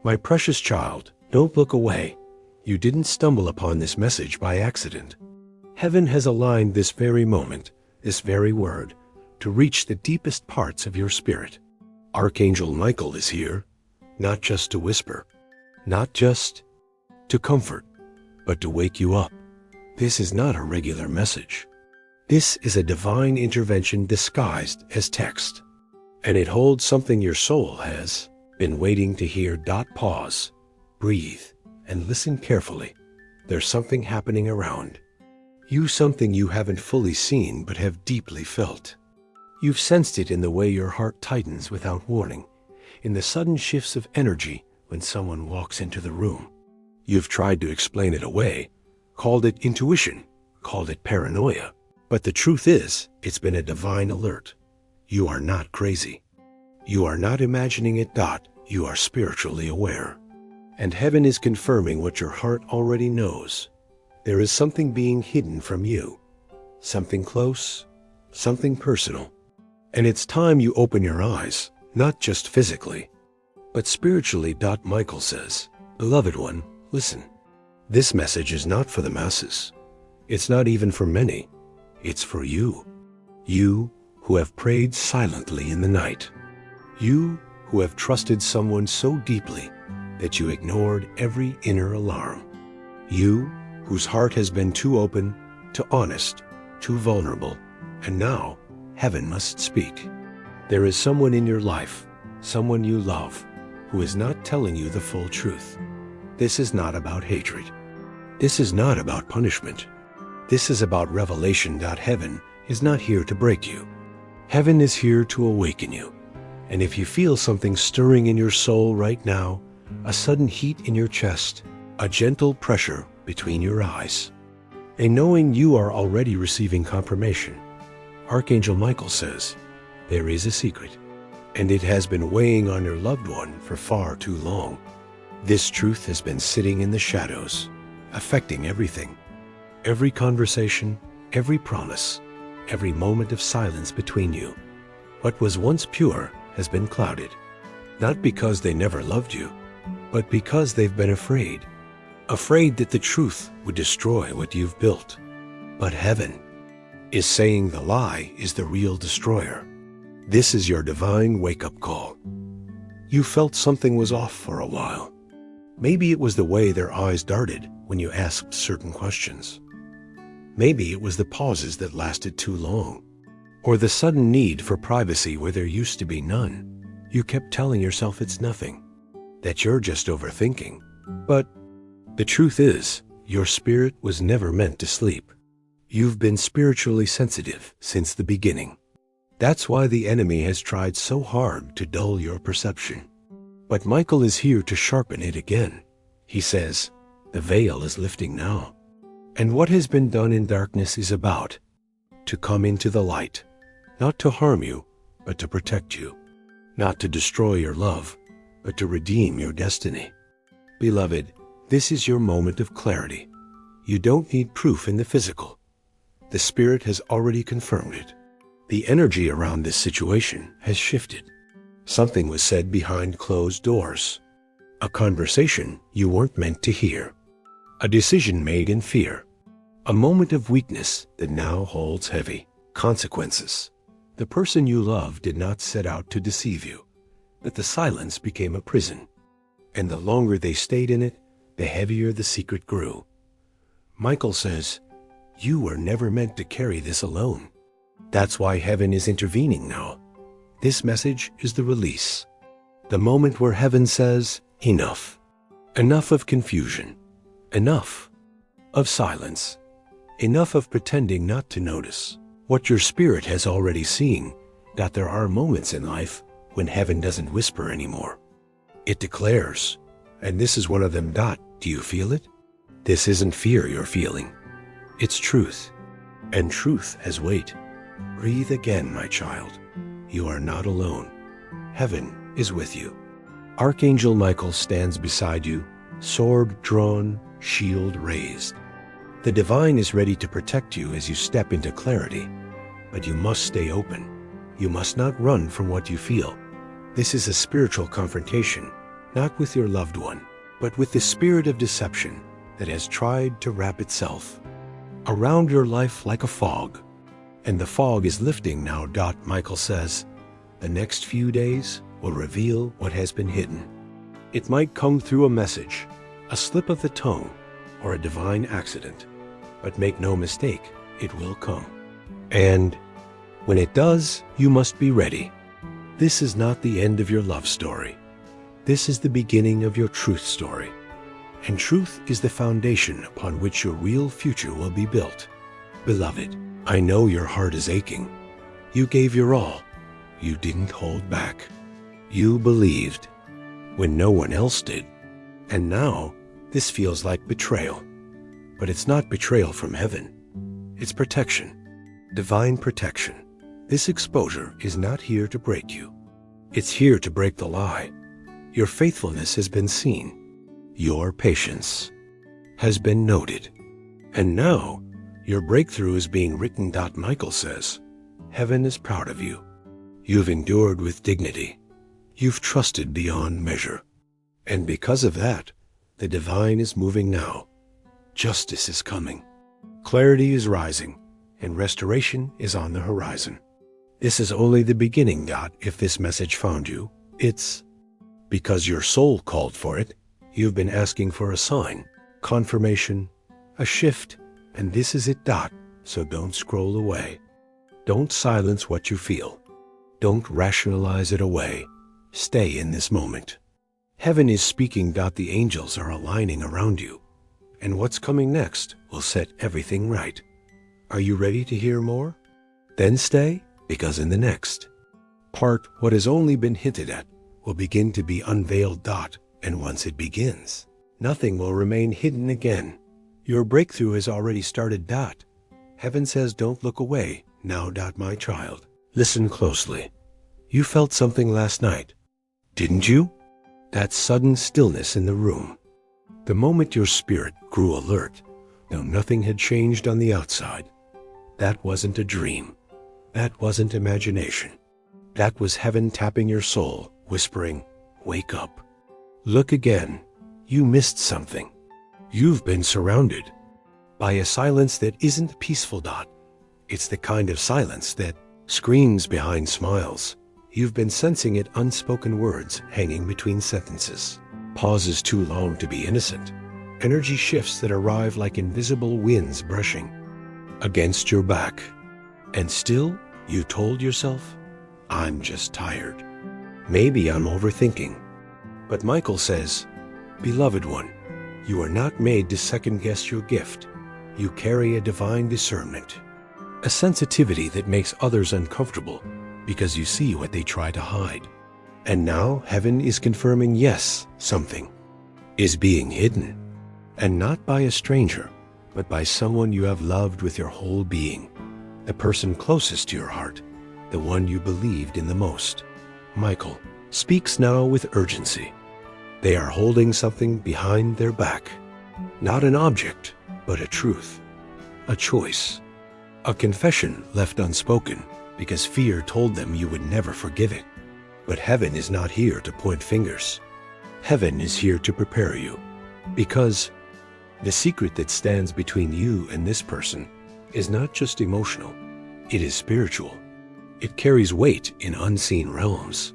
My precious child, don't look away. You didn't stumble upon this message by accident. Heaven has aligned this very moment, this very word, to reach the deepest parts of your spirit. Archangel Michael is here, not just to whisper, not just to comfort, but to wake you up. This is not a regular message. This is a divine intervention disguised as text, and it holds something your soul has been waiting to hear. Pause, breathe, and listen carefully. There's something happening around you, something you haven't fully seen but have deeply felt. You've sensed it in the way your heart tightens without warning, in the sudden shifts of energy when someone walks into the room. You've tried to explain it away, called it intuition, called it paranoia. But the truth is, it's been a divine alert. You are not crazy. You are not imagining it. You are spiritually aware. And heaven is confirming what your heart already knows. There is something being hidden from you. Something close, something personal. And it's time you open your eyes, not just physically, but spiritually. Michael says, beloved one, listen. This message is not for the masses. It's not even for many. It's for you. You who have prayed silently in the night. You who have trusted someone so deeply that you ignored every inner alarm. You whose heart has been too open, too honest, too vulnerable, and now heaven must speak. There is someone in your life, someone you love, who is not telling you the full truth. This is not about hatred. This is not about punishment. This is about revelation. Heaven is not here to break you. Heaven is here to awaken you. And if you feel something stirring in your soul right now, a sudden heat in your chest, a gentle pressure between your eyes, a knowing you are already receiving confirmation, Archangel Michael says, there is a secret, and it has been weighing on your loved one for far too long. This truth has been sitting in the shadows, affecting everything. Every conversation, every promise, every moment of silence between you. What was once pure has been clouded, not because they never loved you, but because they've been afraid. Afraid that the truth would destroy what you've built. But heaven is saying the lie is the real destroyer. This is your divine wake-up call. You felt something was off for a while. Maybe it was the way their eyes darted when you asked certain questions. Maybe it was the pauses that lasted too long, or the sudden need for privacy where there used to be none. You kept telling yourself it's nothing, that you're just overthinking. But the truth is, your spirit was never meant to sleep. You've been spiritually sensitive since the beginning. That's why the enemy has tried so hard to dull your perception. But Michael is here to sharpen it again. He says, the veil is lifting now. And what has been done in darkness is about to come into the light, not to harm you, but to protect you, not to destroy your love, but to redeem your destiny. Beloved, this is your moment of clarity. You don't need proof in the physical. The Spirit has already confirmed it. The energy around this situation has shifted. Something was said behind closed doors. A conversation you weren't meant to hear. A decision made in fear. A moment of weakness that now holds heavy consequences. The person you love did not set out to deceive you, but the silence became a prison. And the longer they stayed in it, the heavier the secret grew. Michael says, you were never meant to carry this alone. That's why heaven is intervening now. This message is the release. The moment where heaven says, enough. Enough of confusion. Enough of silence. Enough of pretending not to notice what your spirit has already seen, that there are moments in life when heaven doesn't whisper anymore. It declares, and this is one of them. Do you feel it? This isn't fear you're feeling. It's truth, and truth has weight. Breathe again, my child. You are not alone. Heaven is with you. Archangel Michael stands beside you, sword drawn, shield raised. The divine is ready to protect you as you step into clarity, but you must stay open. You must not run from what you feel. This is a spiritual confrontation, not with your loved one, but with the spirit of deception that has tried to wrap itself around your life like a fog. And the fog is lifting now. Michael says, the next few days will reveal what has been hidden. It might come through a message, a slip of the tongue, or a divine accident. But make no mistake, it will come. And when it does, you must be ready. This is not the end of your love story. This is the beginning of your truth story. And truth is the foundation upon which your real future will be built. Beloved, I know your heart is aching. You gave your all. You didn't hold back. You believed when no one else did. And now, this feels like betrayal. But it's not betrayal from heaven. It's protection. Divine protection. This exposure is not here to break you. It's here to break the lie. Your faithfulness has been seen. Your patience has been noted. And now, your breakthrough is being written. Michael says, heaven is proud of you. You've endured with dignity. You've trusted beyond measure. And because of that, the divine is moving now. Justice is coming. Clarity is rising, and restoration is on the horizon. This is only the beginning. If this message found you, it's because your soul called for it. You've been asking for a sign, confirmation, a shift, and this is it. So don't scroll away. Don't silence what you feel. Don't rationalize it away. Stay in this moment. Heaven is speaking. The angels are aligning around you. And what's coming next will set everything right. Are you ready to hear more? Then stay, because in the next part, what has only been hinted at will begin to be unveiled. And once it begins, nothing will remain hidden again. Your breakthrough has already started. Heaven says, don't look away now. My child, listen closely. You felt something last night, didn't you? That sudden stillness in the room. The moment your spirit grew alert, though nothing had changed on the outside. That wasn't a dream. That wasn't imagination. That was heaven tapping your soul, whispering, wake up. Look again. You missed something. You've been surrounded by a silence that isn't peaceful. It's the kind of silence that screams behind smiles. You've been sensing it. Unspoken words hanging between sentences. Pauses too long to be innocent. Energy shifts that arrive like invisible winds brushing against your back. And still, you told yourself, I'm just tired. Maybe I'm overthinking. But Michael says, beloved one, you are not made to second-guess your gift. You carry a divine discernment, a sensitivity that makes others uncomfortable because you see what they try to hide. And now heaven is confirming, yes, something is being hidden. And not by a stranger, but by someone you have loved with your whole being, the person closest to your heart, the one you believed in the most. Michael speaks now with urgency. They are holding something behind their back. Not an object, but a truth, a choice, a confession left unspoken because fear told them you would never forgive it. But heaven is not here to point fingers. Heaven is here to prepare you, because the secret that stands between you and this person is not just emotional, it is spiritual. It carries weight in unseen realms,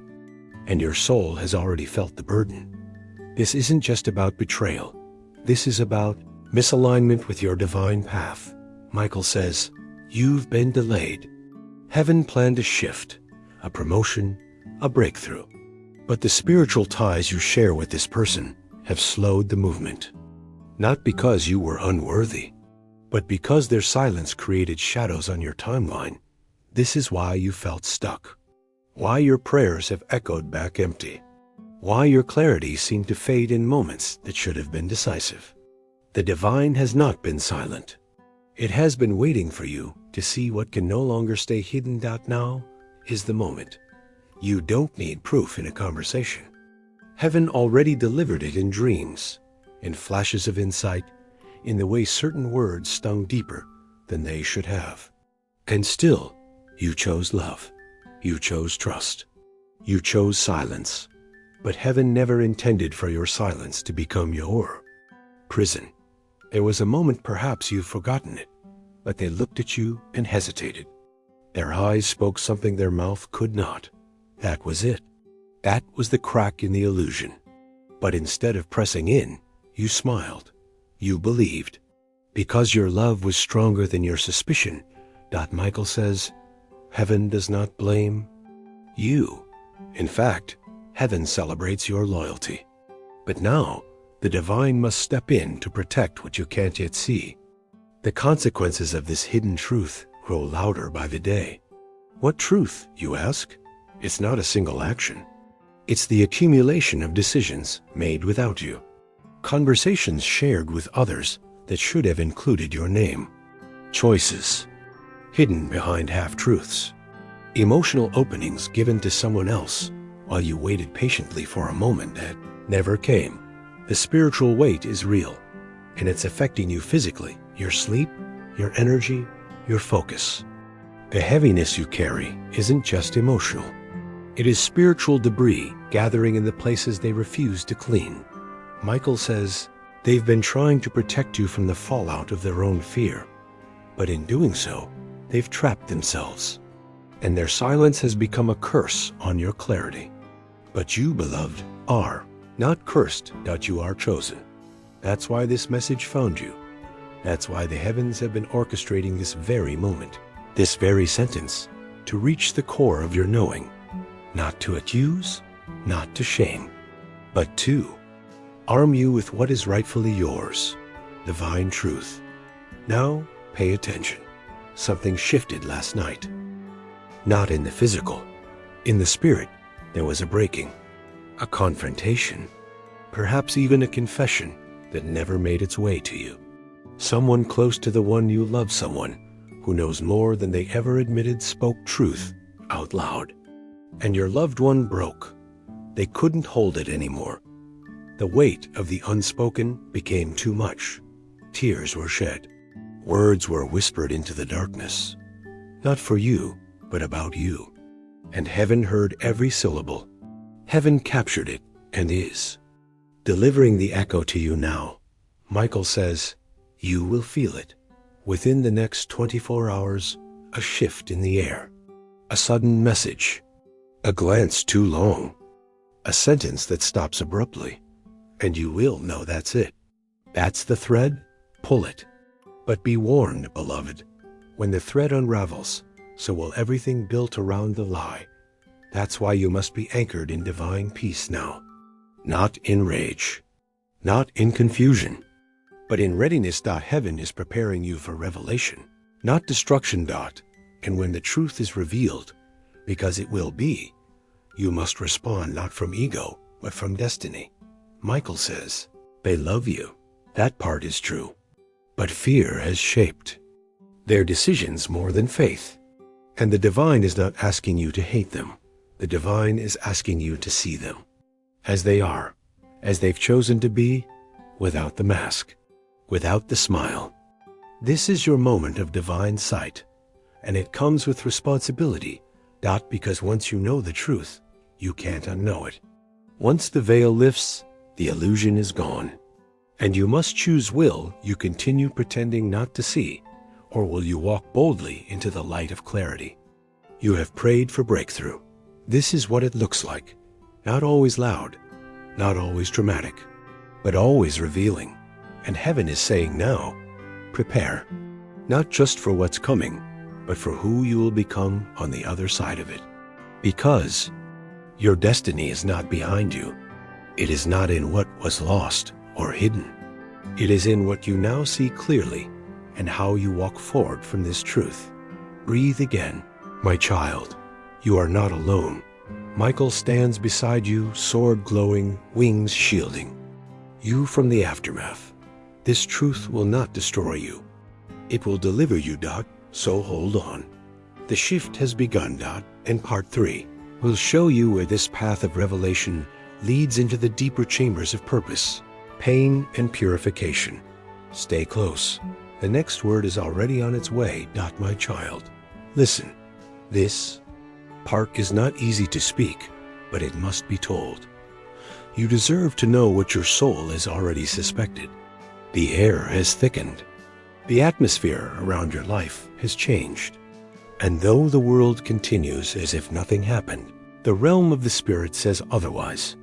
and your soul has already felt the burden. This isn't just about betrayal. This is about misalignment with your divine path. Michael says, you've been delayed. Heaven planned a shift, a promotion, a breakthrough. But the spiritual ties you share with this person have slowed the movement. Not because you were unworthy, but because their silence created shadows on your timeline. This is why you felt stuck. Why your prayers have echoed back empty. Why your clarity seemed to fade in moments that should have been decisive. The divine has not been silent. It has been waiting for you to see what can no longer stay hidden. Now is the moment. You don't need proof in a conversation. Heaven already delivered it in dreams, in flashes of insight, in the way certain words stung deeper than they should have. And still, you chose love. You chose trust. You chose silence. But heaven never intended for your silence to become your prison. There was a moment, perhaps you've forgotten it, but they looked at you and hesitated. Their eyes spoke something their mouth could not. That was it. That was the crack in the illusion. But instead of pressing in, you smiled. You believed. Because your love was stronger than your suspicion, Michael says, heaven does not blame you. In fact, heaven celebrates your loyalty. But now, the divine must step in to protect what you can't yet see. The consequences of this hidden truth grow louder by the day. What truth, you ask? It's not a single action. It's the accumulation of decisions made without you. Conversations shared with others that should have included your name. Choices hidden behind half-truths. Emotional openings given to someone else while you waited patiently for a moment that never came. The spiritual weight is real, and it's affecting you physically, your sleep, your energy, your focus. The heaviness you carry isn't just emotional. It is spiritual debris gathering in the places they refuse to clean. Michael says they've been trying to protect you from the fallout of their own fear, but in doing so, they've trapped themselves, and their silence has become a curse on your clarity. But you, beloved, are not cursed. You are chosen. That's why this message found you. That's why the heavens have been orchestrating this very moment, this very sentence, to reach the core of your knowing. Not to accuse, not to shame, but to arm you with what is rightfully yours, divine truth. Now, pay attention. Something shifted last night. Not in the physical. In the spirit, there was a breaking, a confrontation, perhaps even a confession that never made its way to you. Someone close to the one you love, someone who knows more than they ever admitted, spoke truth out loud. And your loved one broke. They couldn't hold it anymore. The weight of the unspoken became too much. Tears were shed. Words were whispered into the darkness. Not for you, but about you. And heaven heard every syllable. Heaven captured it and is delivering the echo to you now. Michael says, you will feel it. Within the next 24 hours, a shift in the air. A sudden message. A glance too long. A sentence that stops abruptly. And you will know that's it. That's the thread. Pull it. But be warned, beloved. When the thread unravels, so will everything built around the lie. That's why you must be anchored in divine peace now. Not in rage. Not in confusion. But in readiness. Heaven is preparing you for revelation. Not destruction. And when the truth is revealed, because it will be, you must respond not from ego, but from destiny. Michael says, they love you. That part is true. But fear has shaped their decisions more than faith. And the divine is not asking you to hate them. The divine is asking you to see them as they are, as they've chosen to be, without the mask, without the smile. This is your moment of divine sight, and it comes with responsibility. Because once you know the truth, you can't unknow it. Once the veil lifts, the illusion is gone. And you must choose, will you continue pretending not to see, or will you walk boldly into the light of clarity? You have prayed for breakthrough. This is what it looks like. Not always loud, not always dramatic, but always revealing. And heaven is saying now, prepare, not just for what's coming, but for who you will become on the other side of it. Because your destiny is not behind you. It is not in what was lost or hidden. It is in what you now see clearly and how you walk forward from this truth. Breathe again, my child. You are not alone. Michael stands beside you, sword glowing, wings shielding you from the aftermath. This truth will not destroy you. It will deliver you. So hold on. The shift has begun. And part 3 will show you where this path of revelation leads into the deeper chambers of purpose, pain, and purification. Stay close. The next word is already on its way. My child. Listen. This part is not easy to speak, but it must be told. You deserve to know what your soul has already suspected. The air has thickened. The atmosphere around your life has changed. And though the world continues as if nothing happened, the realm of the spirit says otherwise.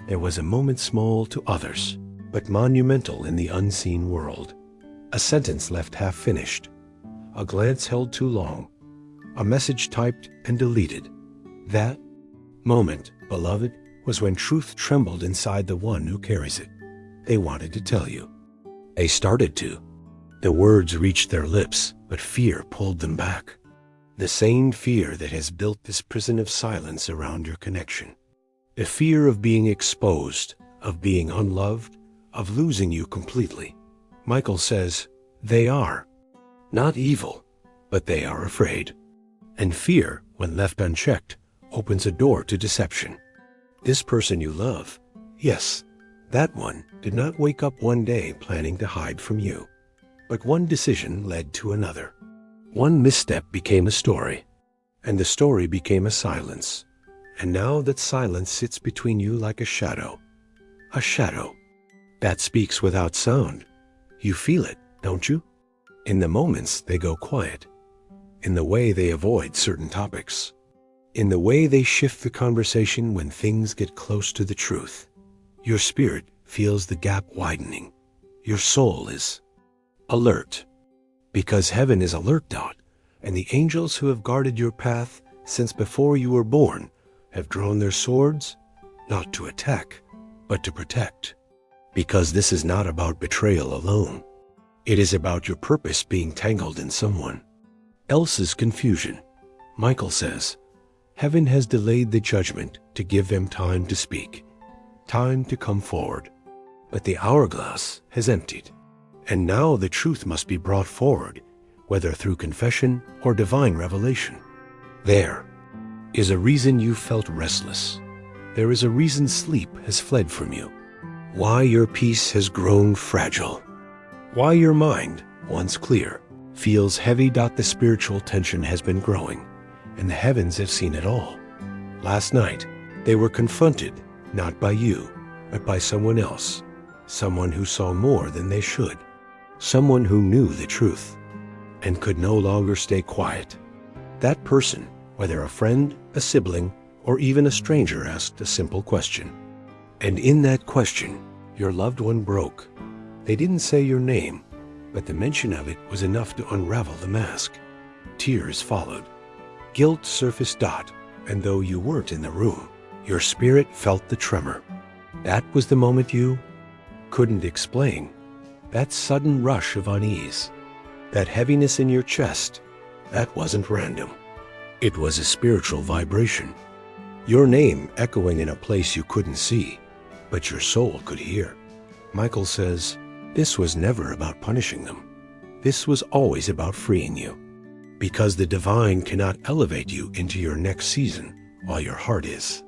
There was a moment small to others, but monumental in the unseen world. A sentence left half finished. A glance held too long. A message typed and deleted. That moment, beloved, was when truth trembled inside the one who carries it. They wanted to tell you. They started to. The words reached their lips, but fear pulled them back. The same fear that has built this prison of silence around your connection. The fear of being exposed, of being unloved, of losing you completely. Michael says, they are. Not evil, but they are afraid. And fear, when left unchecked, opens a door to deception. This person you love, yes, that one did not wake up one day planning to hide from you. But one decision led to another. One misstep became a story, and the story became a silence. And now that silence sits between you like a shadow. A shadow that speaks without sound. You feel it, don't you? In the moments they go quiet. In the way they avoid certain topics. In the way they shift the conversation when things get close to the truth. Your spirit feels the gap widening. Your soul is alert. Because heaven is alert, Dot, and the angels who have guarded your path since before you were born have drawn their swords, not to attack, but to protect. Because this is not about betrayal alone. It is about your purpose being tangled in someone else's confusion. Michael says, heaven has delayed the judgment to give them time to speak, time to come forward. But the hourglass has emptied. And now the truth must be brought forward, whether through confession or divine revelation. There is a reason you felt restless. There is a reason sleep has fled from you. Why your peace has grown fragile. Why your mind, once clear, feels heavy. The spiritual tension has been growing, and the heavens have seen it all. Last night, they were confronted, not by you, but by someone else. Someone who saw more than they should. Someone who knew the truth and could no longer stay quiet. That person, whether a friend, a sibling, or even a stranger, asked a simple question. And in that question, your loved one broke. They didn't say your name, but the mention of it was enough to unravel the mask. Tears followed. Guilt surfaced. And though you weren't in the room, your spirit felt the tremor. That was the moment you couldn't explain. That sudden rush of unease, that heaviness in your chest, that wasn't random. It was a spiritual vibration. Your name echoing in a place you couldn't see, but your soul could hear. Michael says, this was never about punishing them. This was always about freeing you. Because the divine cannot elevate you into your next season while your heart is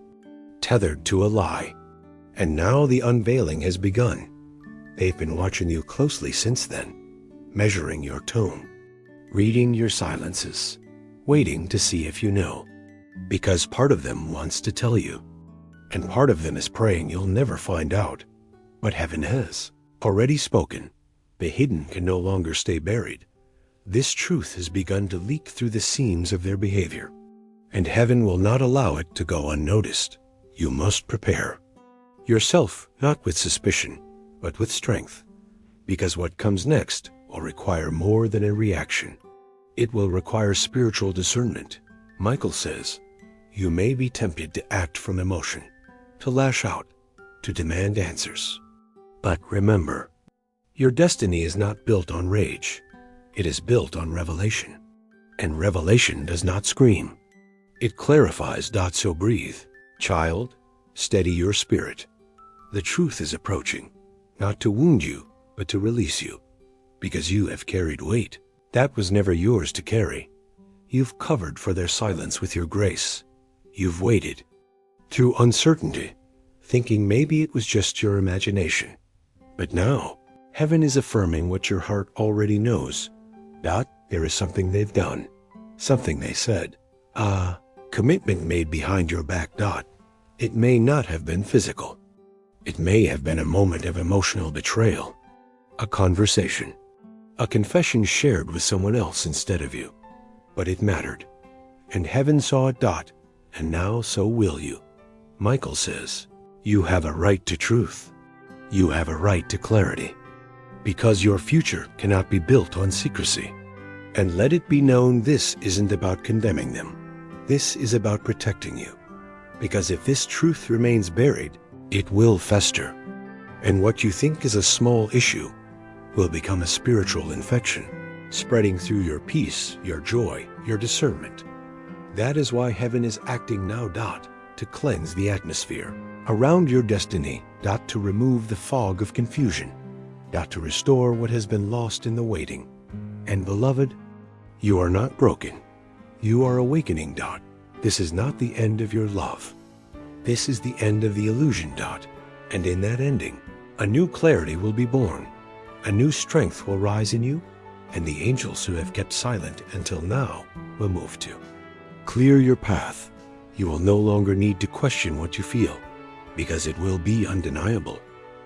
tethered to a lie. And now the unveiling has begun. They've been watching you closely since then, measuring your tone, reading your silences, waiting to see if you know. Because part of them wants to tell you, and part of them is praying you'll never find out. But heaven has already spoken. The hidden can no longer stay buried. This truth has begun to leak through the seams of their behavior, and heaven will not allow it to go unnoticed. You must prepare yourself, not with suspicion, but with strength, because what comes next will require more than a reaction. It will require spiritual discernment. Michael says, you may be tempted to act from emotion, to lash out, to demand answers. But remember, your destiny is not built on rage. It is built on revelation. And revelation does not scream. It clarifies. So breathe. Child, steady your spirit. The truth is approaching. Not to wound you, but to release you, because you have carried weight that was never yours to carry. You've covered for their silence with your grace. You've waited through uncertainty, thinking maybe it was just your imagination. But now, heaven is affirming what your heart already knows. There is something they've done, something they said. Commitment made behind your back. It may not have been physical. It may have been a moment of emotional betrayal, a conversation, a confession shared with someone else instead of you. But it mattered, and heaven saw it. And now so will you. Michael says, you have a right to truth. You have a right to clarity, because your future cannot be built on secrecy. And let it be known, this isn't about condemning them. This is about protecting you. Because if this truth remains buried, it will fester. And what you think is a small issue will become a spiritual infection, spreading through your peace, your joy, your discernment. That is why heaven is acting now, to cleanse the atmosphere around your destiny, to remove the fog of confusion, to restore what has been lost in the waiting. And beloved, you are not broken. You are awakening. This is not the end of your love. This is the end of the illusion. And in that ending, a new clarity will be born. A new strength will rise in you, and the angels who have kept silent until now will move to clear your path. You will no longer need to question what you feel, because it will be undeniable.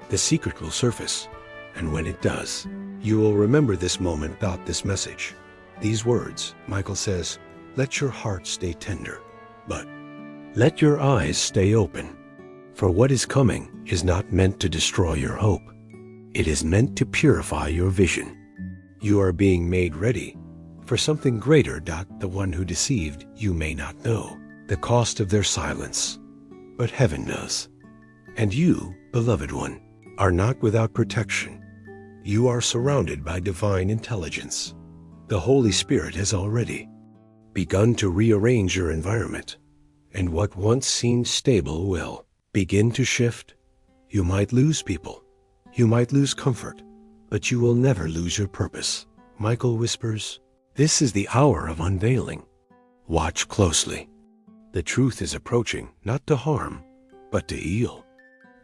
The secret will surface, and when it does, you will remember this moment. This message, these words. Michael says, let your heart stay tender, but let your eyes stay open. For what is coming is not meant to destroy your hope. It is meant to purify your vision. You are being made ready for something greater. The one who deceived you may not know the cost of their silence, but heaven knows. And you, beloved one, are not without protection. You are surrounded by divine intelligence. The Holy Spirit has already begun to rearrange your environment, and what once seemed stable will begin to shift. You might lose people, you might lose comfort, but you will never lose your purpose. Michael whispers, this is the hour of unveiling. Watch closely. The truth is approaching, not to harm, but to heal.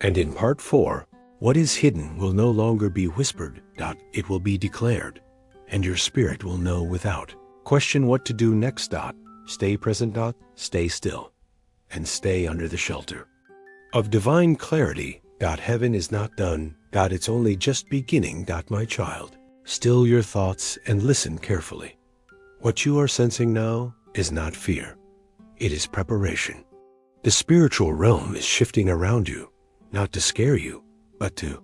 And in part 4, what is hidden will no longer be whispered. It will be declared, and your spirit will know without question what to do next. Stay present. Stay still, and stay under the shelter of divine clarity. Heaven is not done. It's only just beginning. My child, still your thoughts and listen carefully. What you are sensing now is not fear. It is preparation. The spiritual realm is shifting around you, not to scare you, but to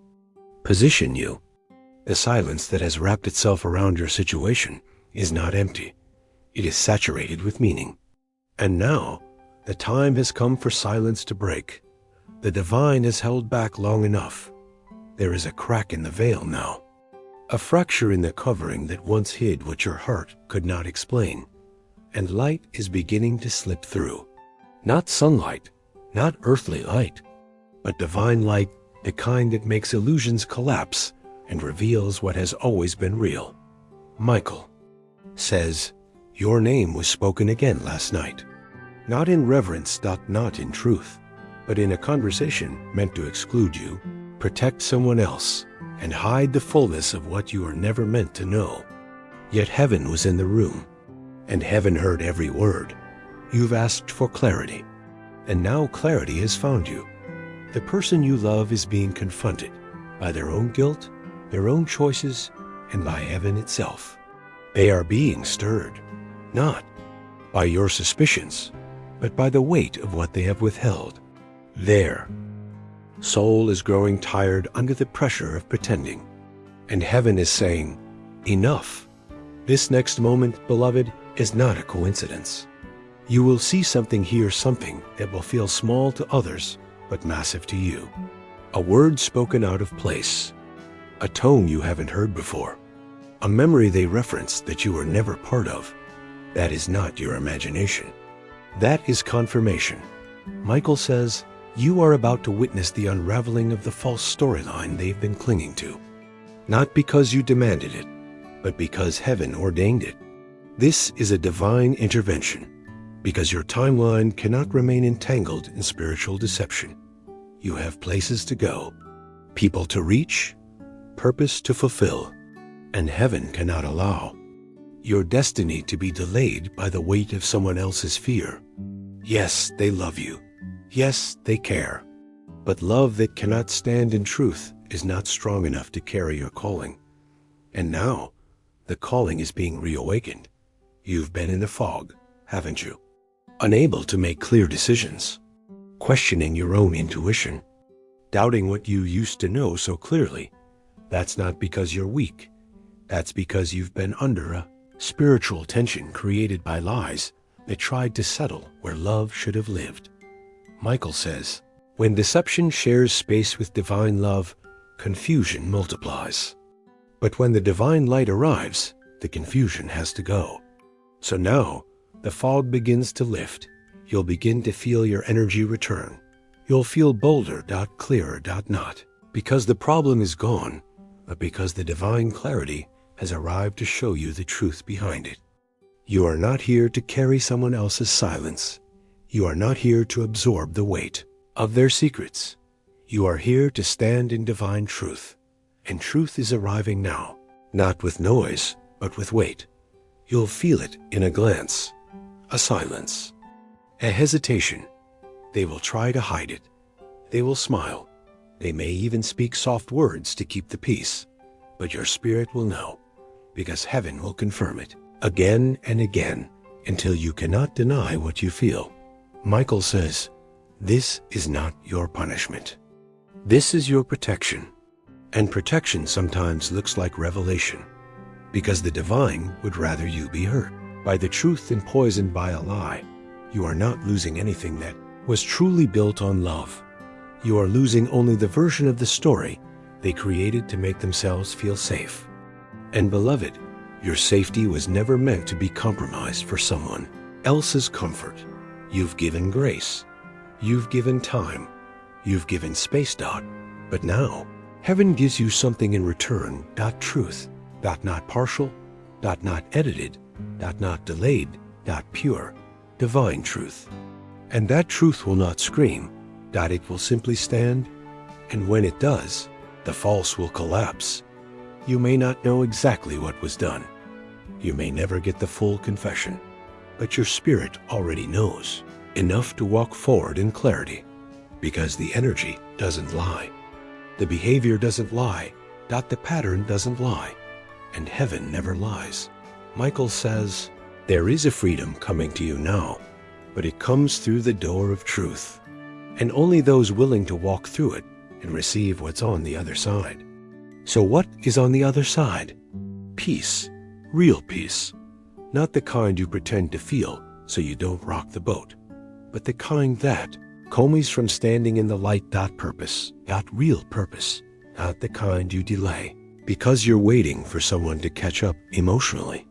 position you. The silence that has wrapped itself around your situation is not empty. It is saturated with meaning. And now, the time has come for silence to break. The divine has held back long enough. There is a crack in the veil now, a fracture in the covering that once hid what your heart could not explain, and light is beginning to slip through. Not sunlight, not earthly light, but divine light, the kind that makes illusions collapse and reveals what has always been real. Michael says, your name was spoken again last night, not in reverence, not in truth, but in a conversation meant to exclude you, protect someone else, and hide the fullness of what you are never meant to know. Yet heaven was in the room, and heaven heard every word. You've asked for clarity, and now clarity has found you. The person you love is being confronted by their own guilt, their own choices, and by heaven itself. They are being stirred, not by your suspicions, but by the weight of what they have withheld. Their soul is growing tired under the pressure of pretending, and heaven is saying, enough. This next moment, beloved, is not a coincidence. You will see something, hear something that will feel small to others, but massive to you. A word spoken out of place, a tone you haven't heard before, a memory they referenced that you were never part of. That is not your imagination. That is confirmation. Michael says, you are about to witness the unraveling of the false storyline they've been clinging to. Not because you demanded it, but because heaven ordained it. This is a divine intervention, because your timeline cannot remain entangled in spiritual deception. You have places to go, people to reach, purpose to fulfill, and heaven cannot allow your destiny to be delayed by the weight of someone else's fear. Yes, they love you. Yes, they care. But love that cannot stand in truth is not strong enough to carry your calling. And now, the calling is being reawakened. You've been in a fog, haven't you? Unable to make clear decisions, questioning your own intuition, doubting what you used to know so clearly. That's not because you're weak. That's because you've been under a spiritual tension created by lies that tried to settle where love should have lived. Michael says, when deception shares space with divine love, confusion multiplies. But when the divine light arrives, the confusion has to go. So now, the fog begins to lift. You'll begin to feel your energy return. You'll feel bolder, clearer, not because the problem is gone, but because the divine clarity has arrived to show you the truth behind it. You are not here to carry someone else's silence. You are not here to absorb the weight of their secrets. You are here to stand in divine truth. And truth is arriving now, not with noise, but with weight. You'll feel it in a glance, a silence, a hesitation. They will try to hide it. They will smile. They may even speak soft words to keep the peace. But your spirit will know, because heaven will confirm it again and again until you cannot deny what you feel. Michael says, this is not your punishment. This is your protection. And protection sometimes looks like revelation, because the divine would rather you be hurt by the truth than poisoned by a lie. You are not losing anything that was truly built on love. You are losing only the version of the story they created to make themselves feel safe. And beloved, your safety was never meant to be compromised for someone else's comfort. You've given grace. You've given time. You've given space, but now, heaven gives you something in return, truth, not partial, not edited, not delayed, pure, divine truth. And that truth will not scream, it will simply stand, and when it does, the false will collapse. You may not know exactly what was done. You may never get the full confession, but your spirit already knows enough to walk forward in clarity, because the energy doesn't lie. The behavior doesn't lie, the pattern doesn't lie, and heaven never lies. Michael says, there is a freedom coming to you now, but it comes through the door of truth, and only those willing to walk through it and receive what's on the other side. So what is on the other side? Peace, real peace, not the kind you pretend to feel so you don't rock the boat, but the kind that comes from standing in the light, purpose, real purpose, not the kind you delay because you're waiting for someone to catch up emotionally,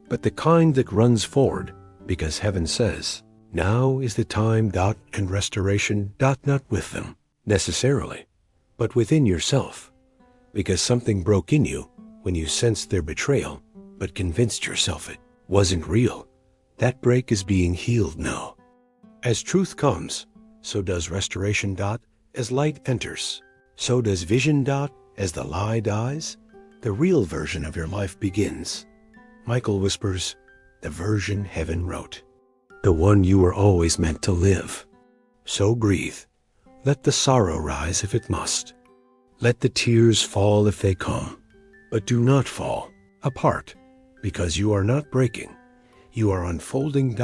but the kind that runs forward because heaven says, now is the time, and restoration, not with them necessarily, but within yourself, because something broke in you when you sensed their betrayal, but convinced yourself it wasn't real. That break is being healed now. As truth comes, so does restoration, as light enters. So does vision, as the lie dies. The real version of your life begins. Michael whispers, the version heaven wrote. The one you were always meant to live. So breathe. Let the sorrow rise if it must. Let the tears fall if they come. But do not fall apart, because you are not breaking. You are unfolding,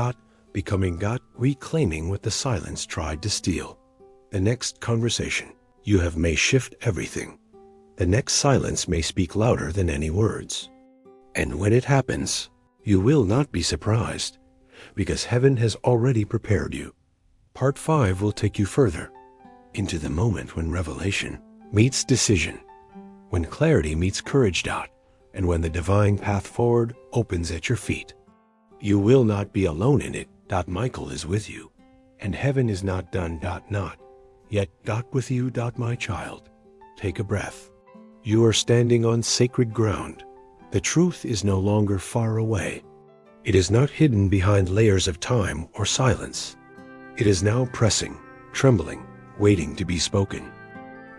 becoming, reclaiming what the silence tried to steal. The next conversation you have may shift everything. The next silence may speak louder than any words. And when it happens, you will not be surprised, because heaven has already prepared you. Part 5 will take you further, into the moment when revelation meets decision, when clarity meets courage, and when the divine path forward opens at your feet. You will not be alone in it, Michael is with you, and heaven is not done, not yet, with you, my child. Take a breath. You are standing on sacred ground. The truth is no longer far away. It is not hidden behind layers of time or silence. It is now pressing, trembling, waiting to be spoken.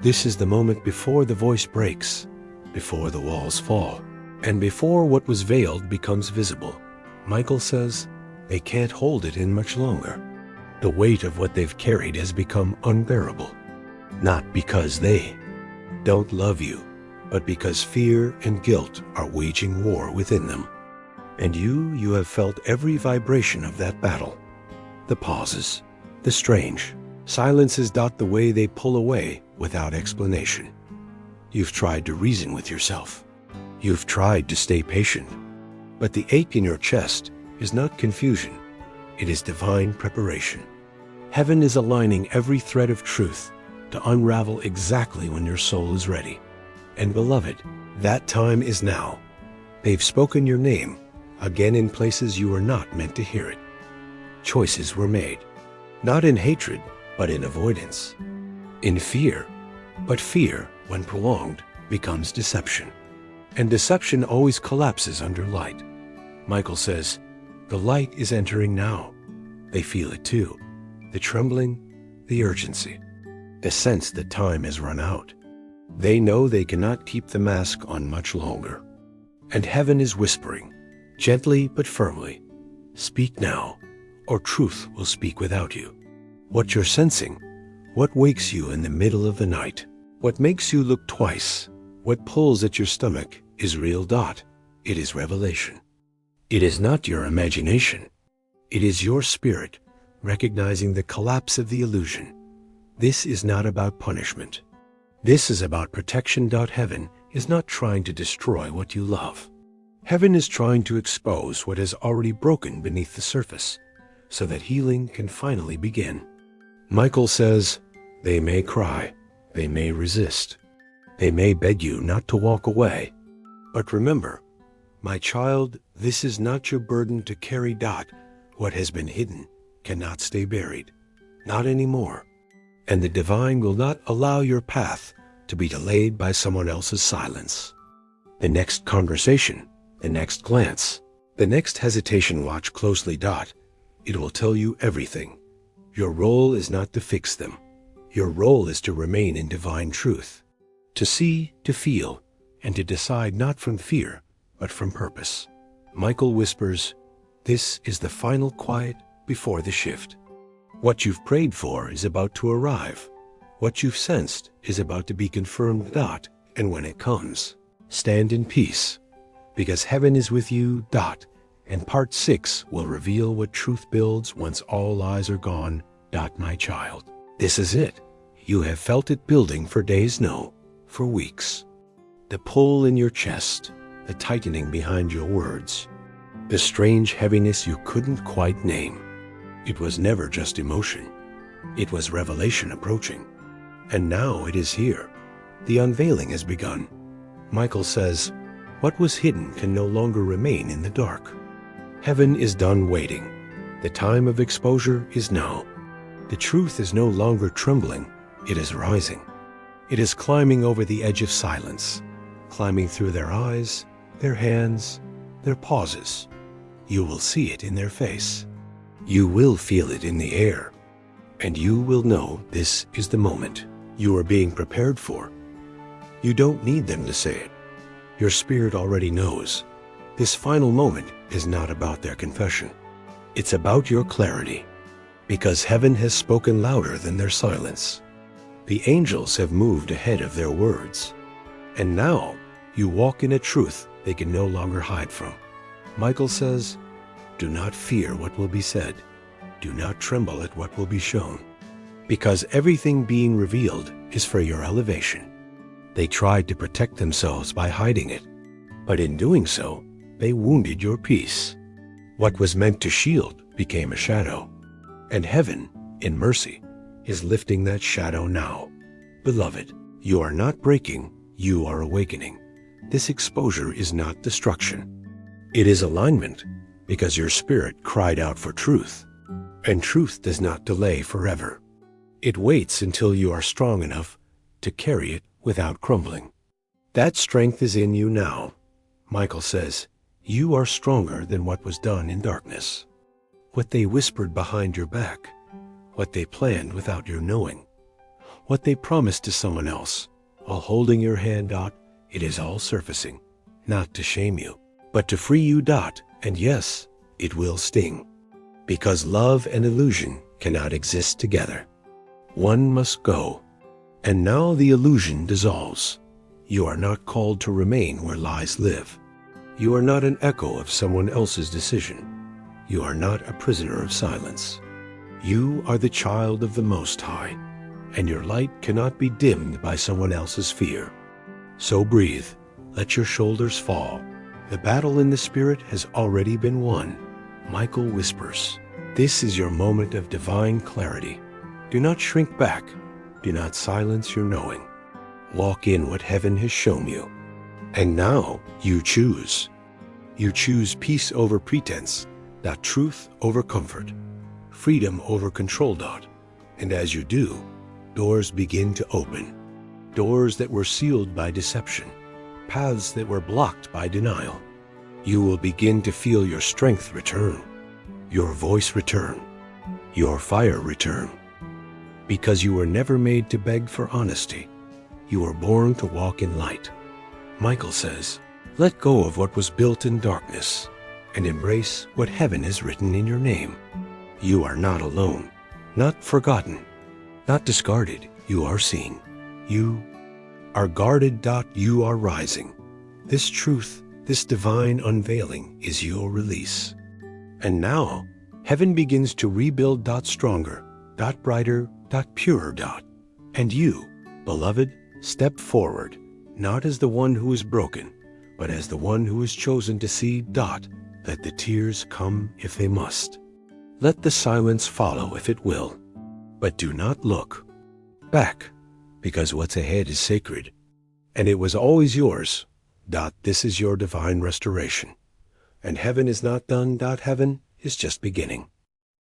This is the moment before the voice breaks, before the walls fall, and before what was veiled becomes visible. Michael says, they can't hold it in much longer. The weight of what they've carried has become unbearable. not because they don't love you, but because fear and guilt are waging war within them. And you have felt every vibration of that battle. The pauses, the strange silences dot the way they pull away without explanation. You've tried to reason with yourself. You've tried to stay patient. But the ache in your chest is not confusion. It is divine preparation. Heaven is aligning every thread of truth to unravel exactly when your soul is ready. And beloved, that time is now. They've spoken your name again in places you were not meant to hear it. Choices were made, not in hatred, but in avoidance, in fear. But fear, when prolonged, becomes deception. And deception always collapses under light. Michael says, the light is entering now. They feel it too. The trembling, the urgency, the sense that time has run out. They know they cannot keep the mask on much longer. And heaven is whispering, gently but firmly, speak now, or truth will speak without you. What you're sensing, what wakes you in the middle of the night, what makes you look twice, what pulls at your stomach is real. It is revelation. It is not your imagination. It is your spirit recognizing the collapse of the illusion. This is not about punishment. This is about protection. Heaven is not trying to destroy what you love. Heaven is trying to expose what has already broken beneath the surface so that healing can finally begin. Michael says, they may cry, they may resist, they may beg you not to walk away. But remember, my child, this is not your burden to carry. What has been hidden cannot stay buried, not anymore. And the divine will not allow your path to be delayed by someone else's silence. The next conversation, the next glance, the next hesitation, watch closely. It will tell you everything. Your role is not to fix them. Your role is to remain in divine truth, to see, to feel, and to decide not from fear, but from purpose. Michael whispers, this is the final quiet before the shift. What you've prayed for is about to arrive. What you've sensed is about to be confirmed. And when it comes, stand in peace, because heaven is with you. And part 6 will reveal what truth builds once all lies are gone. My child, this is it. You have felt it building for days, no, for weeks. The pull in your chest, the tightening behind your words, the strange heaviness you couldn't quite name. It was never just emotion. It was revelation approaching. And now it is here. The unveiling has begun. Michael says, what was hidden can no longer remain in the dark. Heaven is done waiting. The time of exposure is now. The truth is no longer trembling. It is rising. It is climbing over the edge of silence, climbing through their eyes, their hands, their pauses. You will see it in their face. You will feel it in the air. And you will know this is the moment you are being prepared for. You don't need them to say it. Your spirit already knows. This final moment is not about their confession. It's about your clarity, because heaven has spoken louder than their silence. The angels have moved ahead of their words. And now you walk in a truth they can no longer hide from. Michael says, do not fear what will be said. Do not tremble at what will be shown, because everything being revealed is for your elevation. They tried to protect themselves by hiding it, but in doing so, they wounded your peace. What was meant to shield became a shadow, and heaven, in mercy, is lifting that shadow now. Beloved, you are not breaking, you are awakening. This exposure is not destruction. It is alignment, because your spirit cried out for truth. And truth does not delay forever. It waits until you are strong enough to carry it without crumbling. That strength is in you now. Michael says, you are stronger than what was done in darkness. What they whispered behind your back, what they planned without your knowing, what they promised to someone else, while holding your hand. It is all surfacing, not to shame you, but to free you. And yes, it will sting, because love and illusion cannot exist together. One must go, And now the illusion dissolves. You are not called to remain where lies live. You are not an echo of someone else's decision. You are not a prisoner of silence. You are the child of the Most High, and your light cannot be dimmed by someone else's fear. So breathe, let your shoulders fall. The battle in the spirit has already been won. Michael whispers, this is your moment of divine clarity. Do not shrink back. Do not silence your knowing. Walk in what heaven has shown you. And now you choose. You choose peace over pretense, truth over comfort, freedom over control. And as you do, doors begin to open. Doors that were sealed by deception, paths that were blocked by denial. You will begin to feel your strength return, your voice return, your fire return. Because you were never made to beg for honesty. You were born to walk in light. Michael says, let go of what was built in darkness and embrace what heaven has written in your name. You are not alone, not forgotten, not discarded. You are seen. You are guarded. You are rising. This truth, this divine unveiling is your release. And now, heaven begins to rebuild. Stronger, brighter, purer. And you, beloved, step forward, not as the one who is broken, but as the one who is chosen to see. Let the tears come if they must. Let the silence follow if it will. But do not look back, because what's ahead is sacred, and it was always yours. This is your divine restoration. And heaven is not done. Heaven is just beginning.